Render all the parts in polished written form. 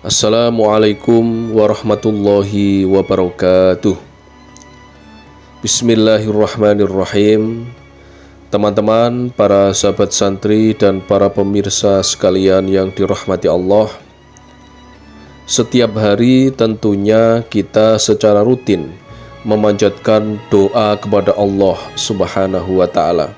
Assalamualaikum warahmatullahi wabarakatuh. Bismillahirrahmanirrahim. Teman-teman, para sahabat santri dan para pemirsa sekalian yang dirahmati Allah, setiap hari tentunya kita secara rutin memanjatkan doa kepada Allah Subhanahu wa Ta'ala.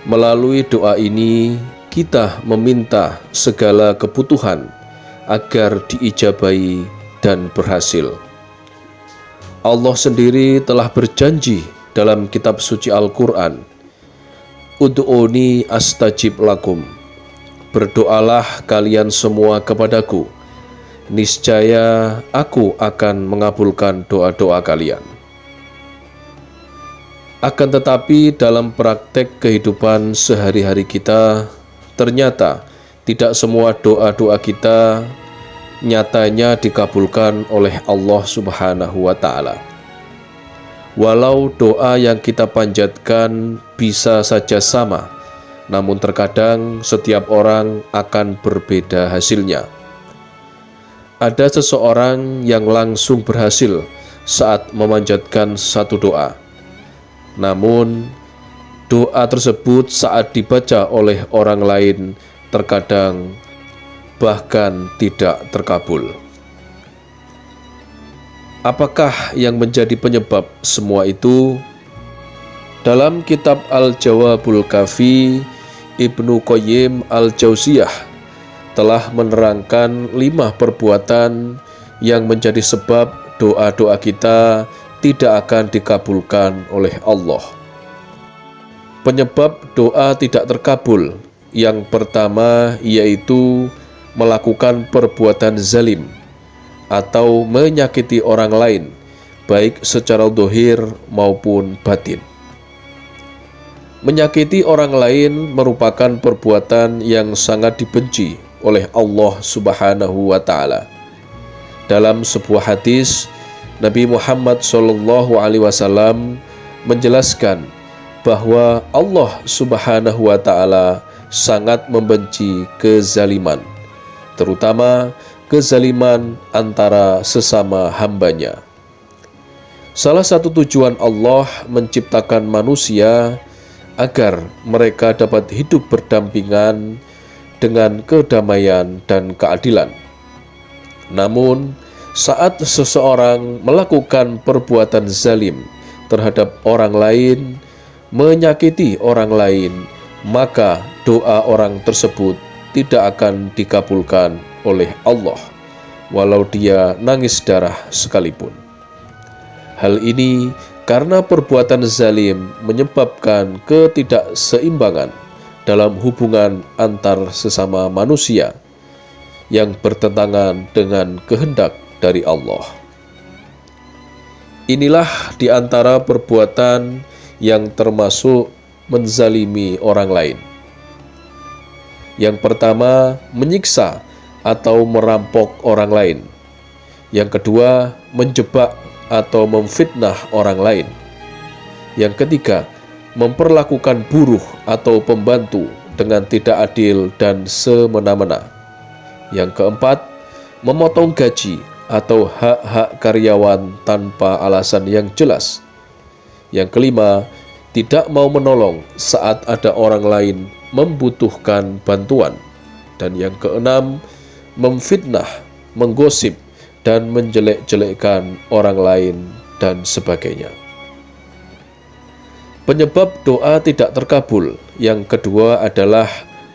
Melalui doa ini kita meminta segala kebutuhan agar diijabahi dan berhasil. Allah sendiri telah berjanji dalam kitab suci Al-Quran, Ud'uni astajib lakum. Berdoalah kalian semua kepadaku, niscaya aku akan mengabulkan doa-doa kalian. Akan tetapi dalam praktek kehidupan sehari-hari kita, ternyata tidak semua doa-doa kita nyatanya dikabulkan oleh Allah Subhanahu wa Ta'ala. Walau doa yang kita panjatkan bisa saja sama, namun terkadang setiap orang akan berbeda hasilnya. Ada seseorang yang langsung berhasil saat memanjatkan satu doa, namun doa tersebut saat dibaca oleh orang lain terkadang bahkan tidak terkabul. Apakah yang menjadi penyebab semua itu? Dalam kitab Al-Jawabul Kafi, Ibnu Qayyim Al-Jauziyah telah menerangkan 5 perbuatan yang menjadi sebab doa-doa kita tidak akan dikabulkan oleh Allah. Penyebab doa tidak terkabul yang pertama yaitu melakukan perbuatan zalim atau menyakiti orang lain, baik secara zahir maupun batin. Menyakiti orang lain merupakan perbuatan yang sangat dibenci oleh Allah Subhanahu wa Ta'ala. Dalam sebuah hadis, Nabi Muhammad SAW menjelaskan bahwa Allah Subhanahu wa Ta'ala sangat membenci kezaliman, terutama kezaliman antara sesama hambanya. Salah satu tujuan Allah menciptakan manusia agar mereka dapat hidup berdampingan dengan kedamaian dan keadilan. Namun, saat seseorang melakukan perbuatan zalim terhadap orang lain, menyakiti orang lain, maka doa orang tersebut tidak akan dikabulkan oleh Allah, walau dia nangis darah sekalipun. Hal ini karena perbuatan zalim menyebabkan ketidakseimbangan dalam hubungan antar sesama manusia yang bertentangan dengan kehendak dari Allah. Inilah di antara perbuatan yang termasuk menzalimi orang lain. Yang pertama, menyiksa atau merampok orang lain. Yang kedua, menjebak atau memfitnah orang lain. Yang ketiga, memperlakukan buruh atau pembantu dengan tidak adil dan semena-mena. Yang keempat, memotong gaji atau hak-hak karyawan tanpa alasan yang jelas. Yang kelima, tidak mau menolong saat ada orang lain membutuhkan bantuan. Dan yang keenam, memfitnah, menggosip, dan menjelek-jelekkan orang lain, dan sebagainya. Penyebab doa tidak terkabul yang kedua adalah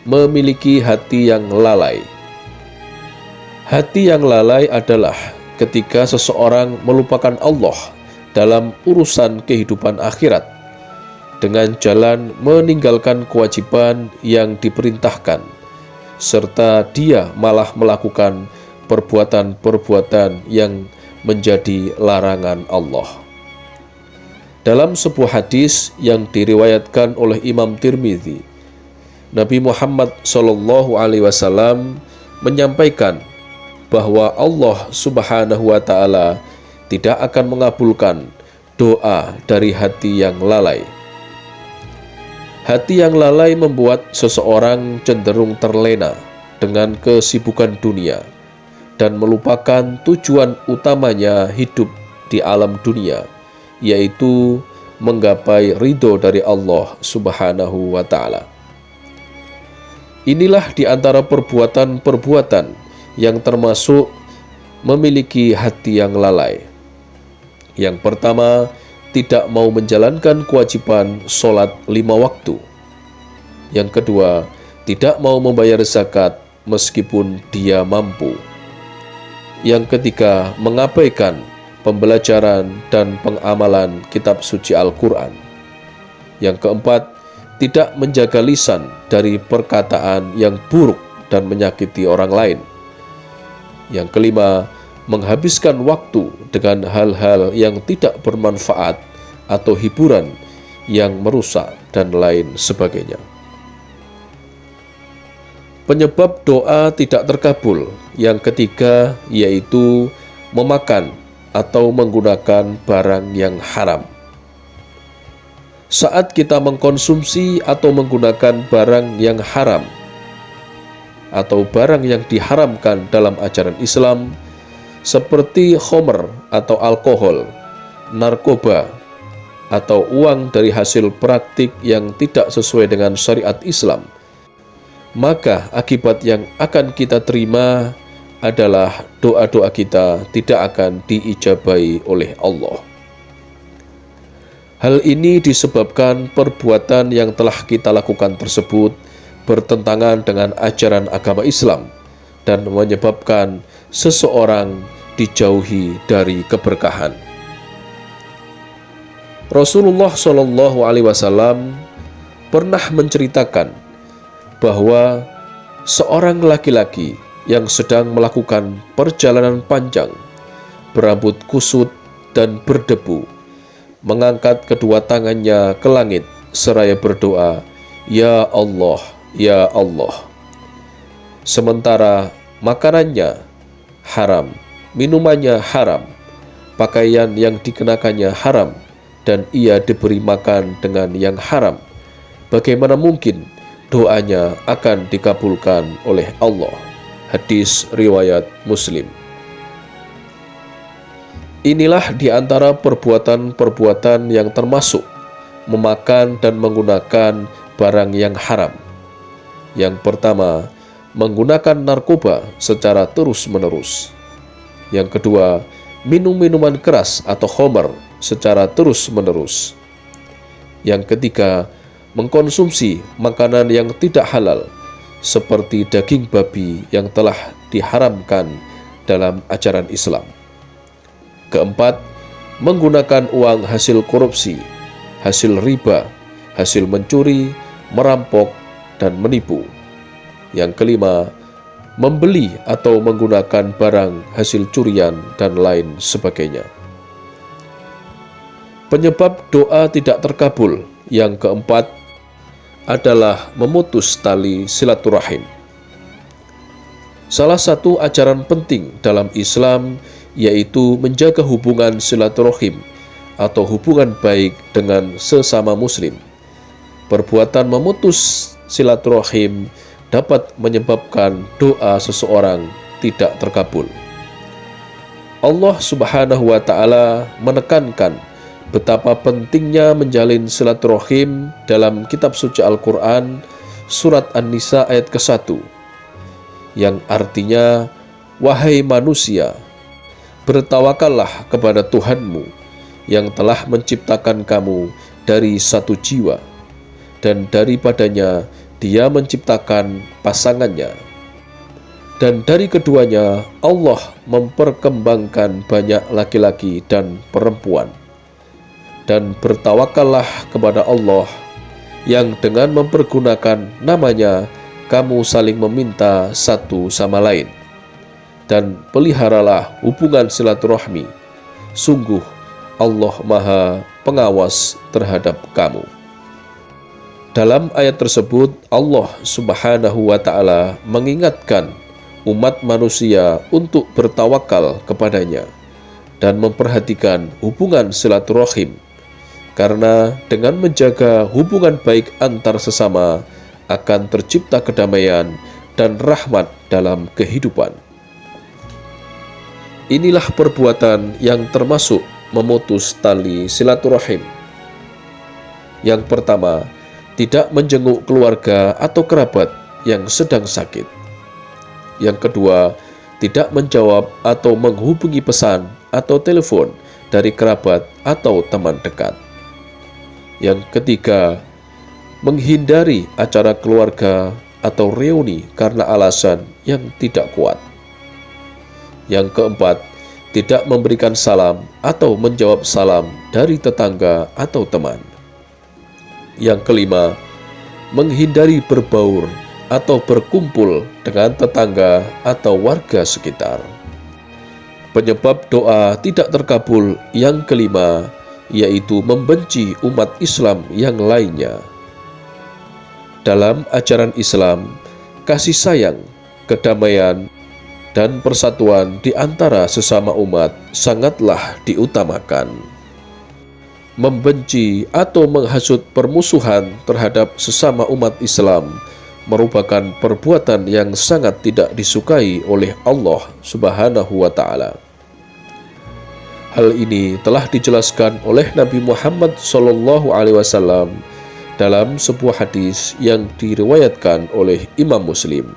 memiliki hati yang lalai. Hati yang lalai adalah ketika seseorang melupakan Allah dalam urusan kehidupan akhirat dengan jalan meninggalkan kewajiban yang diperintahkan, serta dia malah melakukan perbuatan-perbuatan yang menjadi larangan Allah. Dalam sebuah hadis yang diriwayatkan oleh Imam Tirmidzi, Nabi Muhammad SAW menyampaikan bahwa Allah Subhanahu wa Ta'ala tidak akan mengabulkan doa dari hati yang lalai. Hati yang lalai membuat seseorang cenderung terlena dengan kesibukan dunia, dan melupakan tujuan utamanya hidup di alam dunia, yaitu menggapai ridho dari Allah Subhanahu wa Ta'ala. Inilah di antara perbuatan-perbuatan yang termasuk memiliki hati yang lalai. Yang pertama, tidak mau menjalankan kewajiban sholat 5 waktu. Yang kedua, tidak mau membayar zakat meskipun dia mampu. Yang ketiga, mengabaikan pembelajaran dan pengamalan kitab suci Al-Quran. Yang keempat, tidak menjaga lisan dari perkataan yang buruk dan menyakiti orang lain. Yang kelima, menghabiskan waktu dengan hal-hal yang tidak bermanfaat atau hiburan yang merusak dan lain sebagainya. Penyebab doa tidak terkabul yang ketiga yaitu memakan atau menggunakan barang yang haram. Saat kita mengkonsumsi atau menggunakan barang yang haram atau barang yang diharamkan dalam ajaran Islam seperti khamr atau alkohol, narkoba, atau uang dari hasil praktik yang tidak sesuai dengan syariat Islam, maka akibat yang akan kita terima adalah doa-doa kita tidak akan diijabahi oleh Allah. Hal ini disebabkan perbuatan yang telah kita lakukan tersebut bertentangan dengan ajaran agama Islam dan menyebabkan seseorang dijauhi dari keberkahan. Rasulullah SAW pernah menceritakan bahwa seorang laki-laki yang sedang melakukan perjalanan panjang, berambut kusut dan berdebu, mengangkat kedua tangannya ke langit seraya berdoa, "Ya Allah, ya Allah." Sementara makanannya haram, minumannya haram, pakaian yang dikenakannya haram, dan ia diberi makan dengan yang haram, bagaimana mungkin doanya akan dikabulkan oleh Allah? Hadis riwayat Muslim. Inilah di antara perbuatan-perbuatan yang termasuk memakan dan menggunakan barang yang haram. Yang pertama, menggunakan narkoba secara terus-menerus. Yang kedua, minum minuman keras atau khamr secara terus-menerus. Yang ketiga, mengkonsumsi makanan yang tidak halal seperti daging babi yang telah diharamkan dalam ajaran Islam. Keempat, menggunakan uang hasil korupsi, hasil riba, hasil mencuri, merampok, dan menipu. Yang kelima, membeli atau menggunakan barang hasil curian dan lain sebagainya. Penyebab doa tidak terkabul yang keempat adalah memutus tali silaturahim. Salah satu ajaran penting dalam Islam yaitu menjaga hubungan silaturahim atau hubungan baik dengan sesama muslim. Perbuatan memutus silaturahim dapat menyebabkan doa seseorang tidak terkabul. Allah Subhanahu wa Ta'ala menekankan betapa pentingnya menjalin silaturahim dalam kitab suci Al-Quran surat An-Nisa ayat ke-1 yang artinya, "Wahai manusia, bertawakallah kepada Tuhanmu yang telah menciptakan kamu dari satu jiwa, dan daripadanya Dia menciptakan pasangannya, dan dari keduanya Allah memperkembangkan banyak laki-laki dan perempuan. Dan bertawakallah kepada Allah yang dengan mempergunakan namanya kamu saling meminta satu sama lain. Dan peliharalah hubungan silaturahmi. Sungguh Allah Maha Pengawas terhadap kamu." Dalam ayat tersebut Allah Subhanahu wa Ta'ala mengingatkan umat manusia untuk bertawakal kepadanya dan memperhatikan hubungan silaturahim, karena dengan menjaga hubungan baik antar sesama akan tercipta kedamaian dan rahmat dalam kehidupan. Inilah perbuatan yang termasuk memutus tali silaturahim. Yang pertama, tidak menjenguk keluarga atau kerabat yang sedang sakit. Yang kedua, tidak menjawab atau menghubungi pesan atau telepon dari kerabat atau teman dekat. Yang ketiga, menghindari acara keluarga atau reuni karena alasan yang tidak kuat. Yang keempat, tidak memberikan salam atau menjawab salam dari tetangga atau teman. Yang kelima, menghindari berbaur atau berkumpul dengan tetangga atau warga sekitar. Penyebab doa tidak terkabul yang kelima, yaitu membenci umat Islam yang lainnya. Dalam ajaran Islam, kasih sayang, kedamaian, dan persatuan di antara sesama umat sangatlah diutamakan. Membenci atau menghasut permusuhan terhadap sesama umat Islam merupakan perbuatan yang sangat tidak disukai oleh Allah Subhanahu wa Ta'ala. Hal ini telah dijelaskan oleh Nabi Muhammad SAW dalam sebuah hadis yang diriwayatkan oleh Imam Muslim.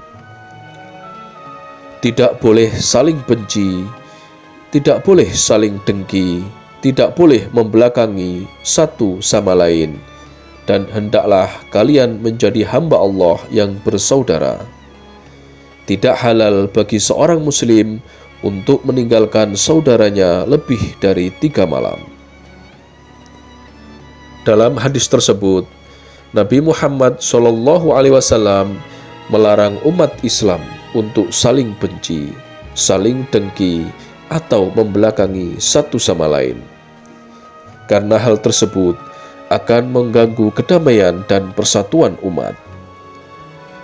Tidak boleh saling benci, tidak boleh saling dengki, tidak boleh membelakangi satu sama lain, dan hendaklah kalian menjadi hamba Allah yang bersaudara. Tidak halal bagi seorang muslim untuk meninggalkan saudaranya lebih dari 3 malam. Dalam hadis tersebut, Nabi Muhammad SAW melarang umat Islam untuk saling benci, saling dengki, atau membelakangi satu sama lain. Karena hal tersebut akan mengganggu kedamaian dan persatuan umat.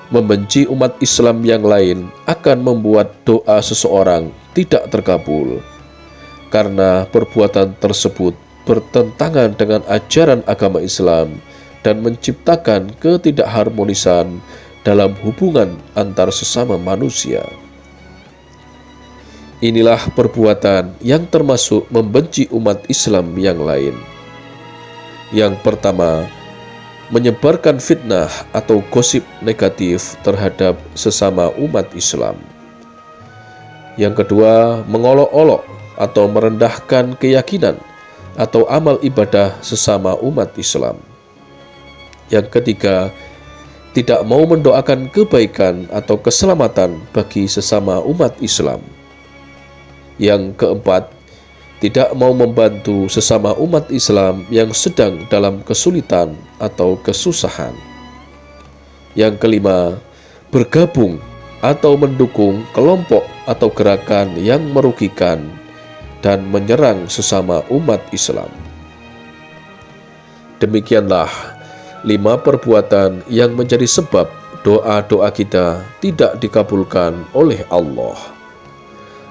Membenci umat Islam yang lain akan membuat doa seseorang tidak terkabul, karena perbuatan tersebut bertentangan dengan ajaran agama Islam dan menciptakan ketidakharmonisan dalam hubungan antar sesama manusia. Inilah perbuatan yang termasuk membenci umat Islam yang lain. Yang pertama, menyebarkan fitnah atau gosip negatif terhadap sesama umat Islam. Yang kedua, mengolok-olok atau merendahkan keyakinan atau amal ibadah sesama umat Islam. Yang ketiga, tidak mau mendoakan kebaikan atau keselamatan bagi sesama umat Islam. Yang keempat, tidak mau membantu sesama umat Islam yang sedang dalam kesulitan atau kesusahan. Yang kelima, bergabung atau mendukung kelompok atau gerakan yang merugikan dan menyerang sesama umat Islam. Demikianlah 5 perbuatan yang menjadi sebab doa-doa kita tidak dikabulkan oleh Allah.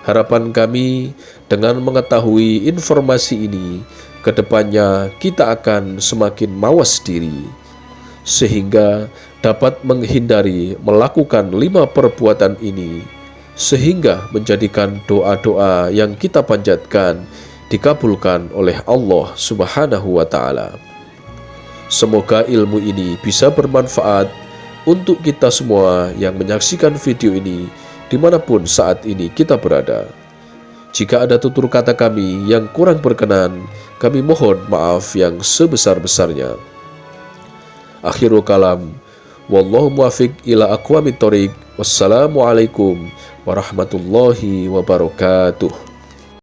Harapan kami dengan mengetahui informasi ini, kedepannya kita akan semakin mawas diri, sehingga dapat menghindari melakukan 5 perbuatan ini, sehingga menjadikan doa-doa yang kita panjatkan dikabulkan oleh Allah Subhanahu wa Ta'ala. Semoga ilmu ini bisa bermanfaat untuk kita semua yang menyaksikan video ini dimanapun saat ini kita berada. Jika ada tutur kata kami yang kurang berkenan, kami mohon maaf yang sebesar-besarnya. Akhirul kalam, wallahu muwaffiq ila aqwamit thoriq. Wassalamualaikum warahmatullahi wabarakatuh.